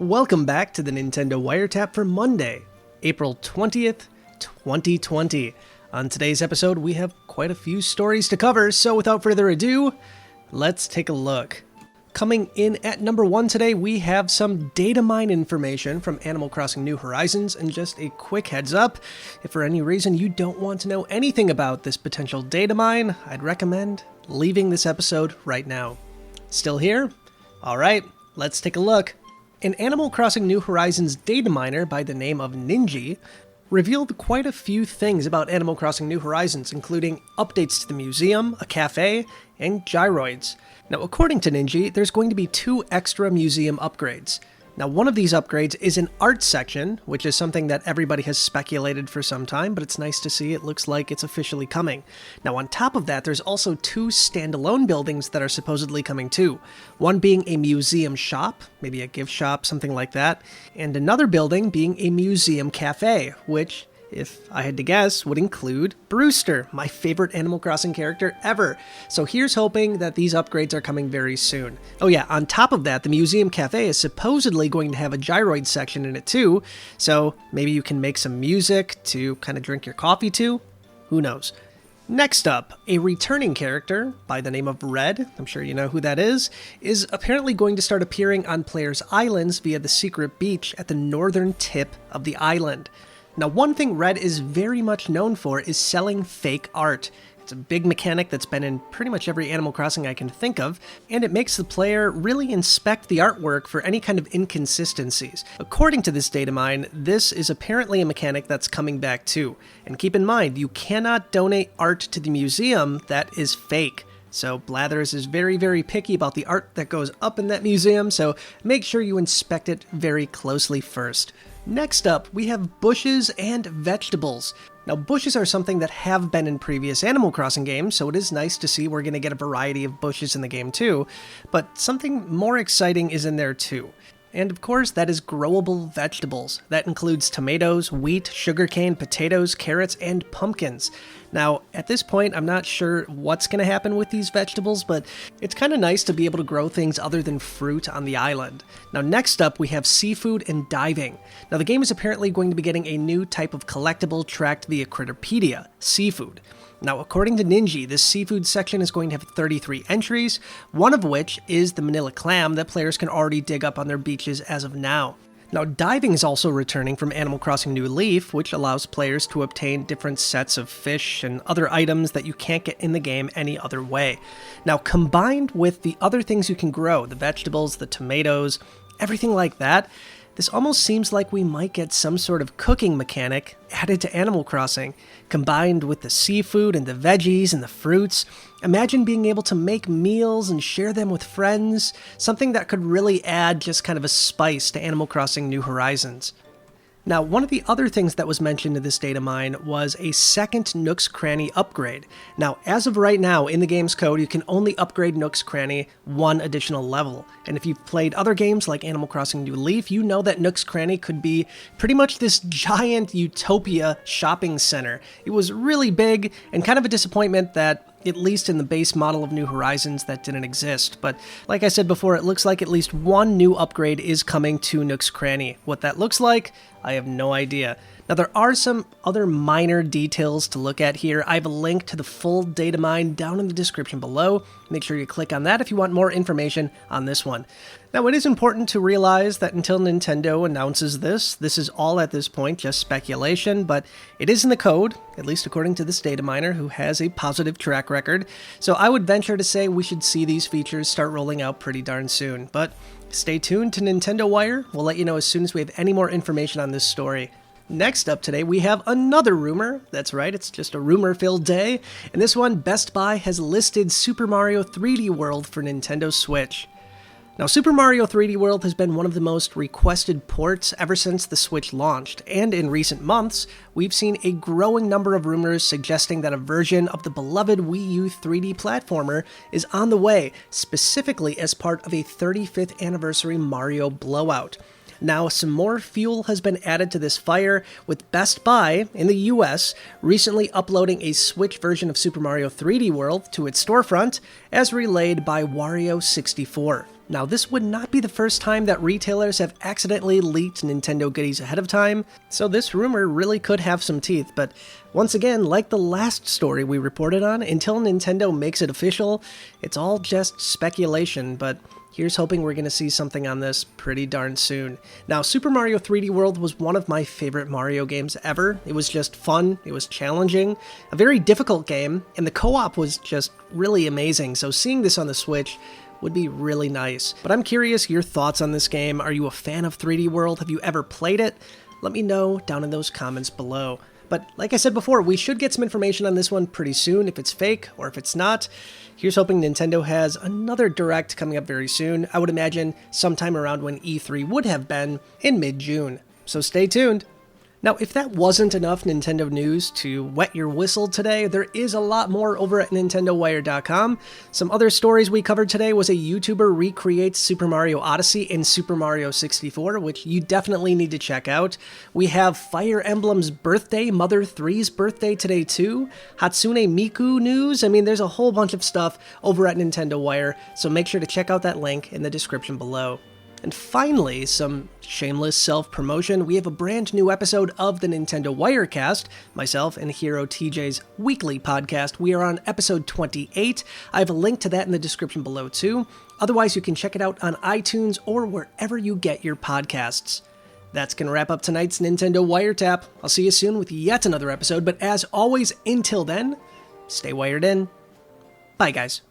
Welcome back to the Nintendo Wiretap for Monday, April 20th, 2020. On today's episode, we have quite a few stories to cover, so without further ado, let's take a look. Coming in at number 1 today, we have some Datamine information from Animal Crossing New Horizons, and just a quick heads up, if for any reason you don't want to know anything about this potential Datamine, I'd recommend leaving this episode right now. Still here? Alright, let's take a look. An Animal Crossing New Horizons data miner by the name of Ninji revealed quite a few things about Animal Crossing New Horizons, including updates to the museum, a cafe, and gyroids. Now, according to Ninji, there's going to be 2 extra museum upgrades. Now, one of these upgrades is an art section, which is something that everybody has speculated for some time, but it's nice to see it looks like it's officially coming. Now, on top of that, there's also 2 standalone buildings that are supposedly coming too. One being a museum shop, maybe a gift shop, something like that, and another building being a museum cafe, which, if I had to guess, would include Brewster, my favorite Animal Crossing character ever. So here's hoping that these upgrades are coming very soon. Oh yeah, on top of that, the Museum Cafe is supposedly going to have a gyroid section in it too, so maybe you can make some music to kind of drink your coffee to? Who knows? Next up, a returning character by the name of Red, I'm sure you know who that is apparently going to start appearing on players' islands via the secret beach at the northern tip of the island. Now, one thing Red is very much known for is selling fake art. It's a big mechanic that's been in pretty much every Animal Crossing I can think of, and it makes the player really inspect the artwork for any kind of inconsistencies. According to this datamine, this is apparently a mechanic that's coming back too. And keep in mind, you cannot donate art to the museum that is fake. So Blathers is very, very picky about the art that goes up in that museum, so make sure you inspect it very closely first. Next up, we have bushes and vegetables. Now, bushes are something that have been in previous Animal Crossing games, so it is nice to see we're going to get a variety of bushes in the game too, but something more exciting is in there too. And of course, that is growable vegetables. That includes tomatoes, wheat, sugarcane, potatoes, carrots, and pumpkins. Now, at this point, I'm not sure what's going to happen with these vegetables, but it's kind of nice to be able to grow things other than fruit on the island. Now, next up, we have seafood and diving. Now, the game is apparently going to be getting a new type of collectible tracked via Critterpedia, seafood. Now, according to Ninji, this seafood section is going to have 33 entries, one of which is the Manila clam that players can already dig up on their beaches as of now. Now, diving is also returning from Animal Crossing New Leaf, which allows players to obtain different sets of fish and other items that you can't get in the game any other way. Now, combined with the other things you can grow, the vegetables, the tomatoes, everything like that, this almost seems like we might get some sort of cooking mechanic added to Animal Crossing, combined with the seafood and the veggies and the fruits. Imagine being able to make meals and share them with friends, something that could really add just kind of a spice to Animal Crossing New Horizons. Now, one of the other things that was mentioned in this data mine was a second Nook's Cranny upgrade. Now, as of right now, in the game's code, you can only upgrade Nook's Cranny 1 additional level. And if you've played other games like Animal Crossing New Leaf, you know that Nook's Cranny could be pretty much this giant utopia shopping center. It was really big and kind of a disappointment that, at least in the base model of New Horizons, that didn't exist. But like I said before, it looks like at least one new upgrade is coming to Nook's Cranny. What that looks like, I have no idea. Now, there are some other minor details to look at here. I have a link to the full data mine down in the description below. Make sure you click on that if you want more information on this one. Now, it is important to realize that until Nintendo announces this is all at this point just speculation, but it is in the code, at least according to this data miner who has a positive track record. So I would venture to say we should see these features start rolling out pretty darn soon. But stay tuned to Nintendo Wire. We'll let you know as soon as we have any more information on this story. Next up today, we have another rumor. That's right, it's just a rumor-filled day. And this one, Best Buy has listed Super Mario 3D World for Nintendo Switch. Now, Super Mario 3D World has been one of the most requested ports ever since the Switch launched, and in recent months, we've seen a growing number of rumors suggesting that a version of the beloved Wii U 3D platformer is on the way, specifically as part of a 35th anniversary Mario blowout. Now, some more fuel has been added to this fire, with Best Buy in the US recently uploading a Switch version of Super Mario 3D World to its storefront, as relayed by Wario64. Now, this would not be the first time that retailers have accidentally leaked Nintendo goodies ahead of time, so this rumor really could have some teeth, but once again, like the last story we reported on, until Nintendo makes it official, it's all just speculation, but here's hoping we're going to see something on this pretty darn soon. Now, Super Mario 3D World was one of my favorite Mario games ever. It was just fun, it was challenging, a very difficult game, and the co-op was just really amazing, so seeing this on the Switch would be really nice. But I'm curious your thoughts on this game. Are you a fan of 3D World? Have you ever played it? Let me know down in those comments below. But like I said before, we should get some information on this one pretty soon, if it's fake or if it's not. Here's hoping Nintendo has another Direct coming up very soon. I would imagine sometime around when E3 would have been in mid-June. So stay tuned. Now, if that wasn't enough Nintendo news to wet your whistle today, there is a lot more over at NintendoWire.com. Some other stories we covered today was a YouTuber recreates Super Mario Odyssey in Super Mario 64, which you definitely need to check out. We have Fire Emblem's birthday, Mother 3's birthday today too. Hatsune Miku news. I mean, there's a whole bunch of stuff over at Nintendo Wire, so make sure to check out that link in the description below. And finally, some shameless self-promotion. We have a brand new episode of the Nintendo Wirecast, myself and Hero TJ's weekly podcast. We are on episode 28. I have a link to that in the description below too. Otherwise, you can check it out on iTunes or wherever you get your podcasts. That's going to wrap up tonight's Nintendo Wiretap. I'll see you soon with yet another episode, but as always, until then, stay wired in. Bye, guys.